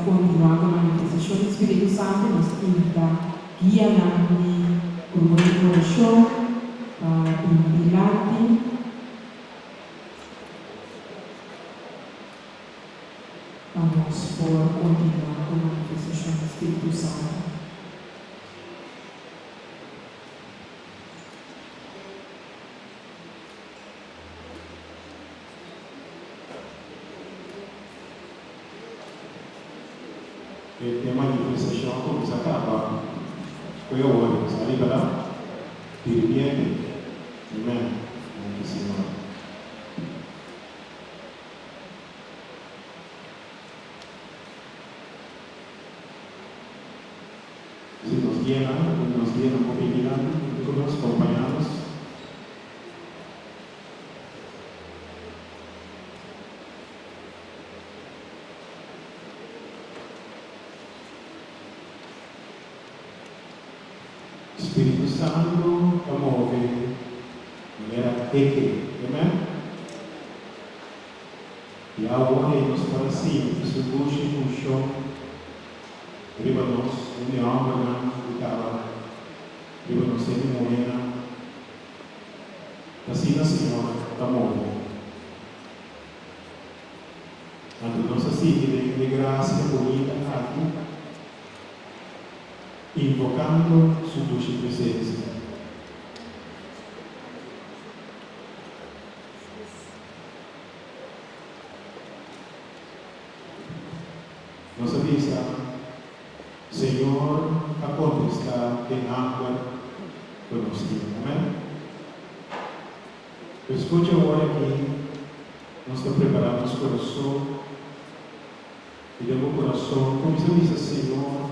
continuar com a manifestação do Espírito Santo, nos tinta guia na coração, inspirante. Vamos por continuar com a manifestação do Espírito Santo. Tem uma manifestação como se acaba. Foi o ônibus, está liberado? Dirigindo. Amém. Muito Senhor. Se nos guia na mobilidade, como nos acompanhamos. Espírito Santo promove de maneira eque, amém? E agora nos para cima, que se busque no chão, riba nós, união, banana, guitarra, riba nós, morena, assim na Senhora promove. Tanto nossa sigla de graça, bonita, aqui, invocando sua dulce presença. Nossa vista, Senhor, aonde está em água conosco. Amém? Escute agora aqui, nós estamos preparando nosso coração, e demos o coração, como diz o Senhor,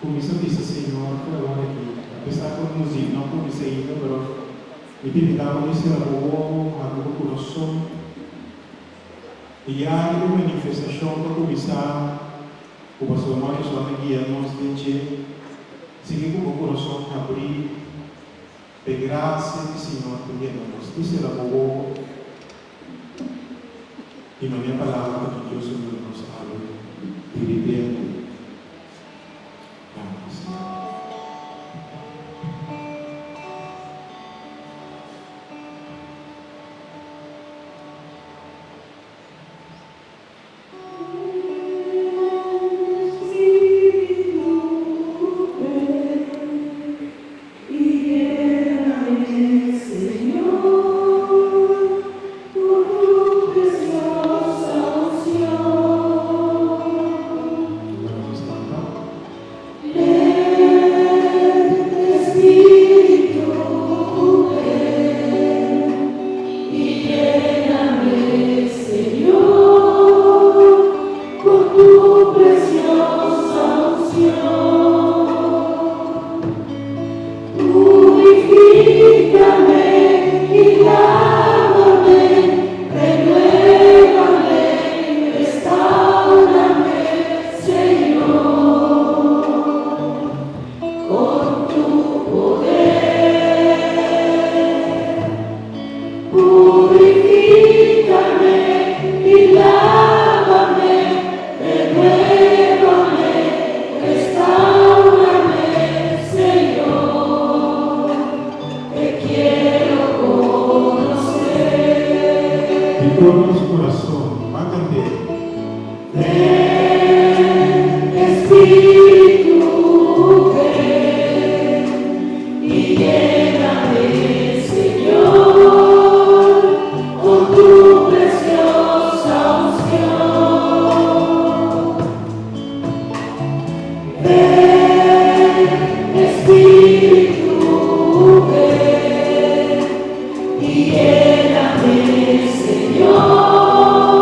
Começa a dizer, Senhor, por agora aqui, apesar de música, não comecei ainda, mas me pediram esse amor, a coração, e há uma manifestação para começar, o pastor Mário só guia nos dizer, seguir com o coração abrir, de graça do Senhor, porque nós, esse amor, e na minha palavra que Deus nos fala, dividendo. Señor.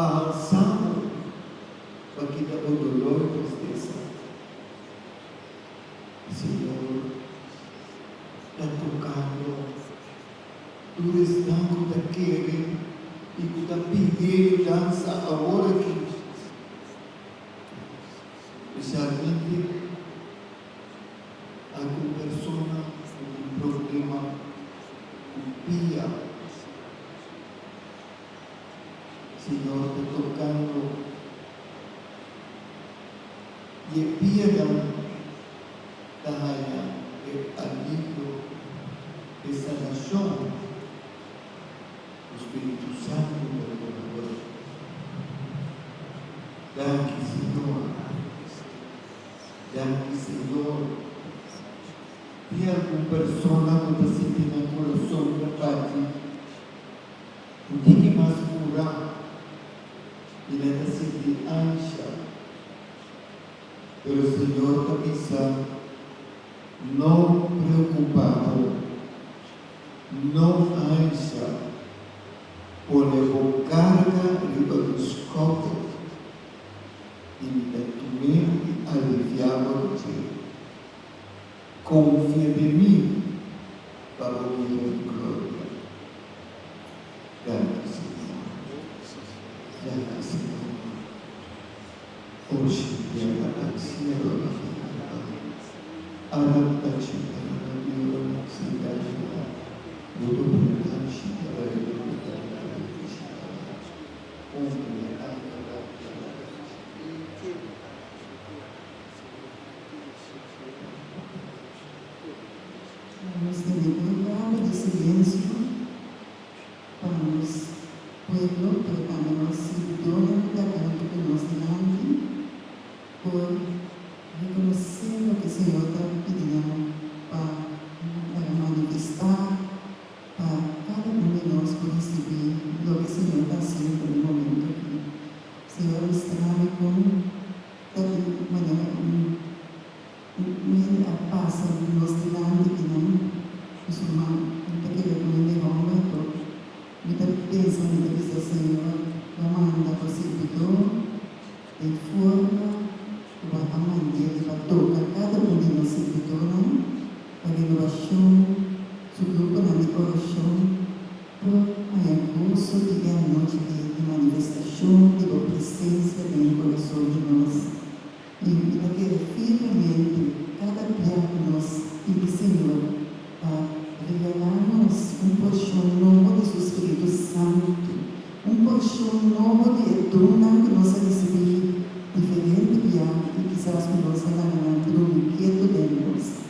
bálsamo para quitar o dolor e tristeza. Senhor, está tocando, tu estás daquele e tu está pedindo dança agora aqui. Especialmente alguma pessoa com um problema com pia. Senhor, está tocando e pia da raia é alívio de sanação. O Espírito Santo da agora. Danke, Senhor. Danke, Senhor. E alguma pessoa que está sentindo no coração da parte, não tem que mais curar. Ele está sentindo ânsia. Mas o Senhor está pensando, não preocupado, não ânsia, por levar carga dos copos e me aliviava de confia em mim para o meu de glória. Graças a Deus. Graças a Deus. Hoje, a Vamos tener un grado de silencio para los pueblos, para los seguidores da canto que nos dan, por reconocer lo que el Señor está pidiendo para manifestar, para cada uno de nosotros por recibir lo que el Señor está haciendo en el momento aquí. El Señor nos trae con de manera a paz nos delante que não os irmãos não está querendo levar um momento muita pensa muita vez Senhor vamos andar com o servidor de forma a maneira para tocar cada um de nós servidor para renovação seu grupo na decoração por a curso de a noite de manifestação de a presença do coração de nós e daquele firmemente cada dia que nós e Senhor a regalar-nos porção novo de seu Espírito Santo, porção novo de dom que nós recebemos diferente dia e quizás que nós agarramos o quieto de nós.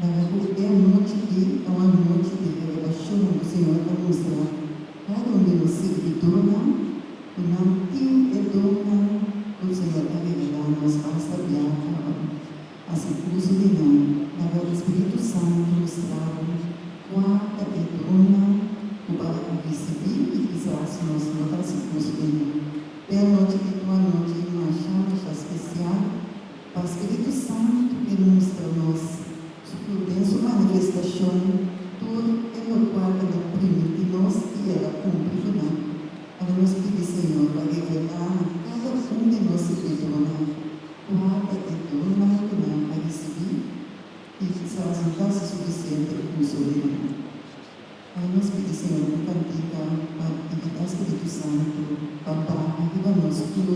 É a noite de revelação do Senhor para mostrar cada um de nós seguidor que não tem dom o Senhor está revelando nos basta viajar a circunso de nós, para o Espírito Santo mostrar quanta dona para receber e quizás nós não está circunso de nós. Pela noite de tua noite, uma chave especial para o Espírito Santo que mostra-nos sua prudência manifestação, tudo é o qual ela permite nós e ela cumpre tudo. Para nos pedir, Senhor, para revelar cada um de nós seguidores, quanta dona que não vai receber e quizás não está suficiente para o Senhor. Para nos pedir, Senhor, para cantar, para invitar o Espírito Santo, para arriba-nos tudo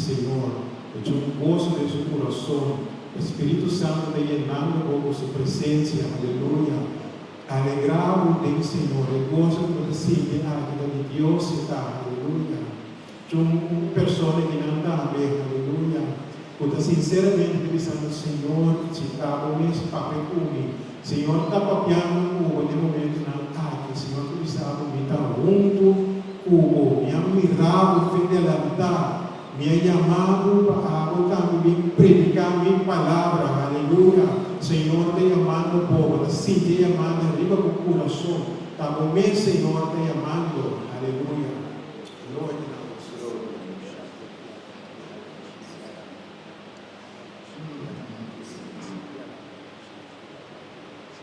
Senhor, de um gozo de seu coração, Espírito Santo te llenando com sua presença, aleluia. Alegrar o Senhor, o gozo que você tem a vida de Deus está, aleluia. De uma pessoa que não está bem, aleluia. Porque sinceramente pensando, Senhor, se está bom esse papel comigo, Senhor está papiando o momento não está, Senhor, tu está me está junto, me ha mirado, fidelidade. Me ha llamado para también predicar mi palabra, aleluya. Señor, te llamando pobre, sí, te llamando arriba con corazón. También, Señor, te llamando, aleluya. Gloria a Dios.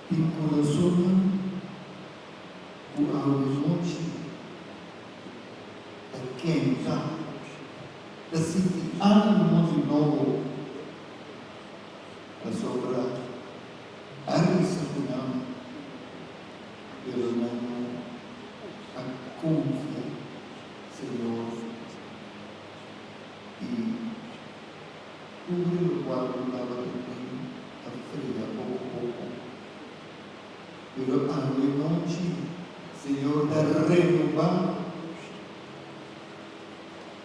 Il coração, o horizonte, é quente, da cidade, ânimo de novo, a sobra, a risa final, pelo nome, a confia, Senhor, e cubre o quadro da barriga, a freia, pouco a pouco. Pero a noite, Senhor, da renovar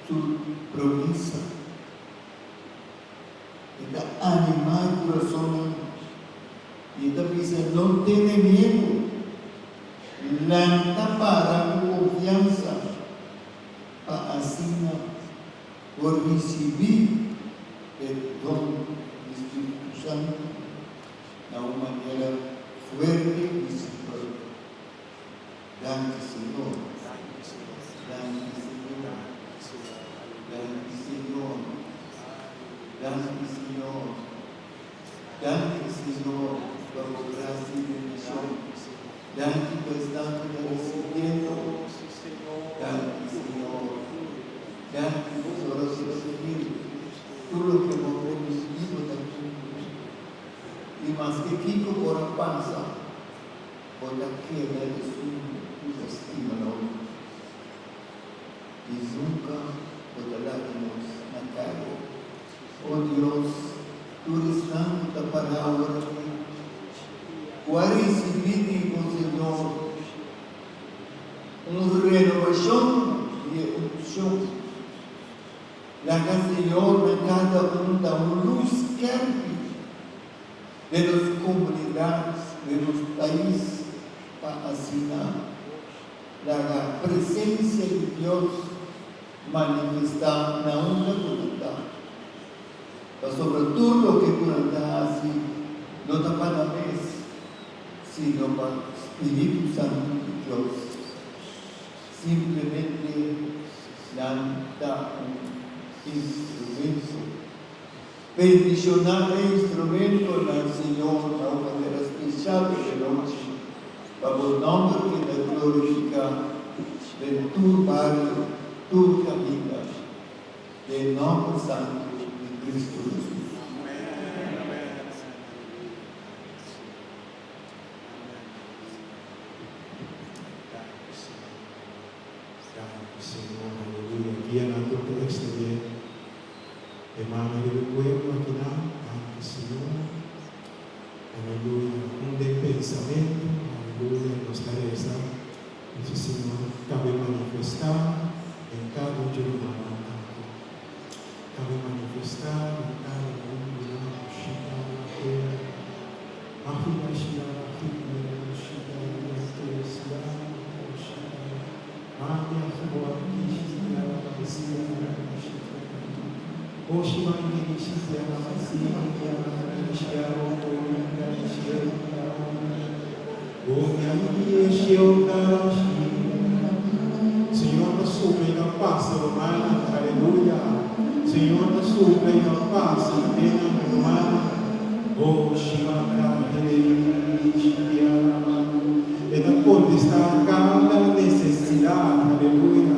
tu promessa e da animar o coração e da dizer, não tenha medo, lanta para com confiança, para assim por receber o dom do Espírito Santo de uma maneira fuerte e segura. Danke, Senhor. Danke, Senhor. Danke, Senhor. Danke, Senhor. Danke, Senhor, por graça e bendição. Danke, por estar recebendo. Danke, Senhor. Danke, por recibir tudo que hemos recibido da tua. E mais que Kiko por a passa, por aquela de sua estima, e nunca lágrimas na cara. Oh Deus, tu estás da palavra que o recebido com o Senhor uma renovação de unção. La Senhor na cada da luz quente de las comunidades, de los países, para assinar la presencia de Dios manifestar na onda comunidade. Mas sobre tudo o que comunidade assim, não está para nós, sino para o Espírito Santo de Deus. Simplesmente dá instrumento. Bendicionar instrumento ao Senhor de uma maneira especial de noite, para o nome que te glorifica de tu barrio, tu caminho, em nome santo de Cristo Jesus. Senhor, aleluia. Guia na tua exterior. Emana do pueblo aqui na Ante Senhor. Aleluia. De pensamento, aleluia. Nos tarefas. Esse Senhor cabe manifestar em cada um de nós. Cabe manifestar em cada um de nós. Chica, Maria, Maria, Chica, Maria, Chica, Maria, Maria, boa Cristiana, Oxi, Maria, Cristiana, Senhor, nos supre na paz romana, aleluia. Senhor, nos supre na paz romana. Oxi, Maria, Cristiana, e da onde está cada necessidade, aleluia.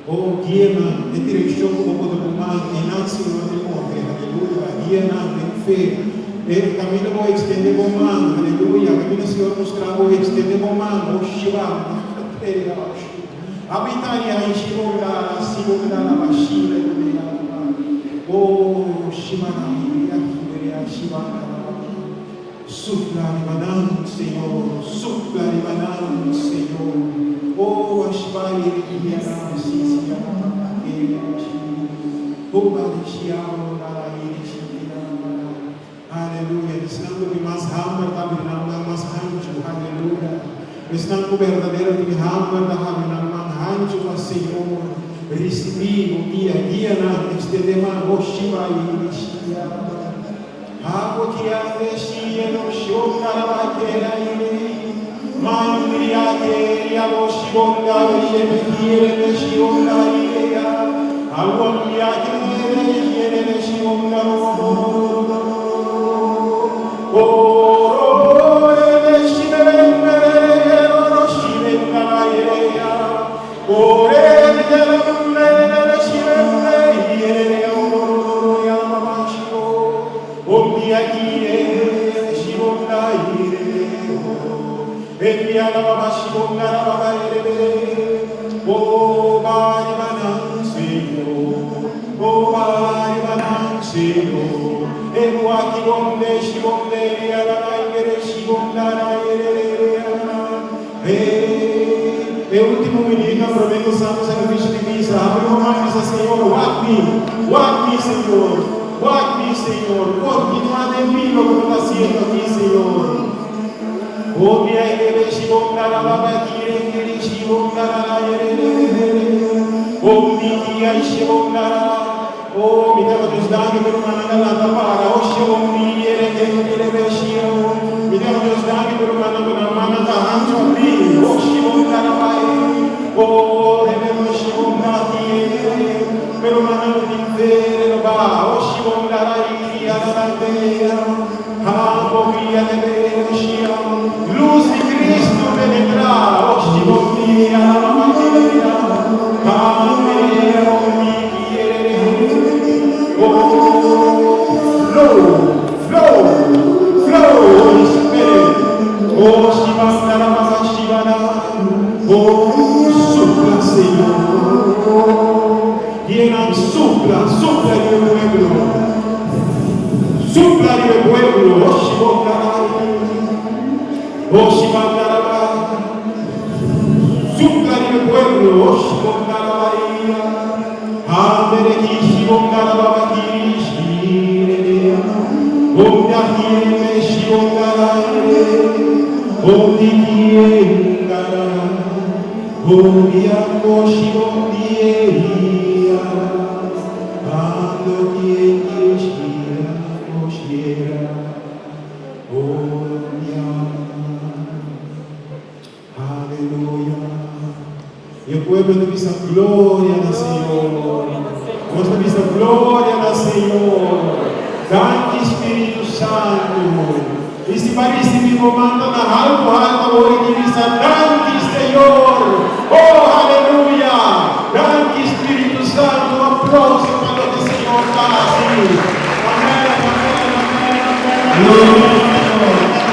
Oh, guia-na de direção como do comando, e não Senhor de morrer, aleluia. Guia-na em fé. E caminho vou estender o comando, aleluia. Caminho Senhor mostrar vou estender o comando, o Shiva, habitaria em Shiva, na baixinha, Oh, Shimanahi, Akiberia, Shimanahi. Supla rimanam, Senhor. Supla rimanam, Senhor. Oh, Ashbai, Ribiana, Sisia, Oh, Barishiao, Aleluia. Estando de mais hammer, Tabinam, mais hancho, aleluia. Estando verdadeiro de hammer, Tabinam, hancho, Senhor. Recebi o dia na estedema, Oshiba e Rishia. Água que a vestia no show, Carabaqueira e Mandriake, e a Oshibonda, e a Meshionda, e a Aguamiake, e a Meshionda. E último menino, aproveita o santo sacrifício de missa. Abre uma mão e diz, Senhor, walk me, Senhor. Walk me, Senhor. Continua de mim como está sendo aqui, Senhor. Oh, minha igreja, oh, me dava Deus dando por uma nada para o show, me dava Deus dando por uma nada anjo abrir, o show carabai, oh, rebelo show nati, pero mano de ver ba, o show carai, anateia, amo via de ver, luz de Cristo penetrar, o show dia, amadeira, amém, flow, Holy Spirit. Oh, Shivana, oh, supla, Senhor. Llena, supla de mi pueblo. Supla de mi pueblo. Oh, Shivana, supla de mi pueblo. Oh, Shivana, Amere Shivana, E o povo da missa glória do Senhor. Nós da missa glória do Senhor. Grande Espírito Santo. E se parece me comanda na alto agora que diz grande Senhor. Oh, aleluia. Grande Espírito Santo. Um aplauso para o Senhor está assim. Amém, amém, amém, amém.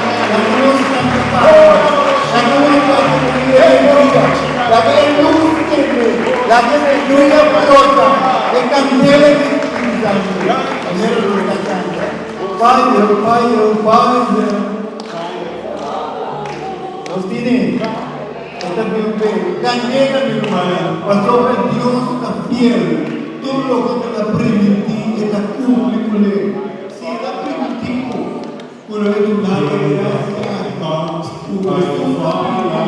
La aleluya brota de candela de Padre. Sostiene. Esta candela, mi hermano. Pastor, Dios está fiel. Todo lo que está primitivo, está cumple. Si está primitivo, por el lugar de gracia, por tu familia,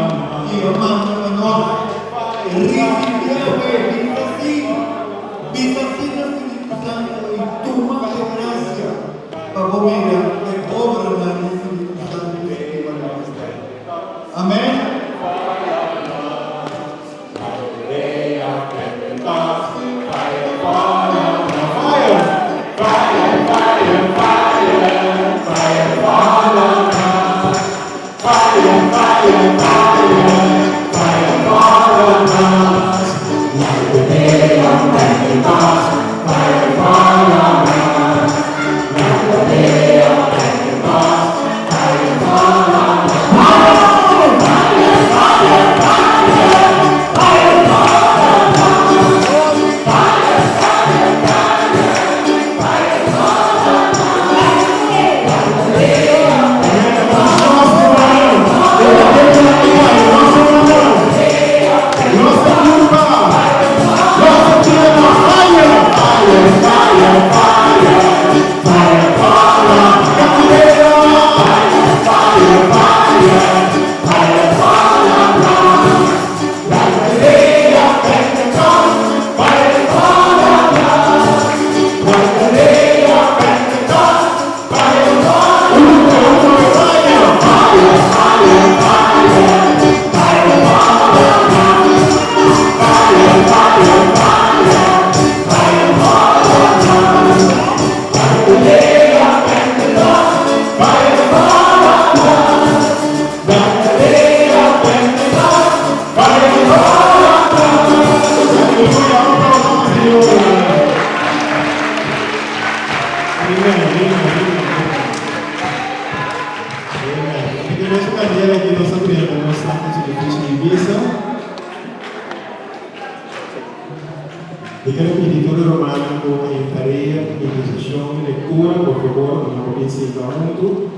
y hermano, no. Visa así el Espíritu Santo y tu madre gracia para mira que obra la Espíritu Santo y para amén. Perché adesso carriera che lo sappiamo, nonostante sia difficile di vista. Dichiaro che l'editore romano con in tarea, in decisione, lettura, por favor, una provincia di Toronto.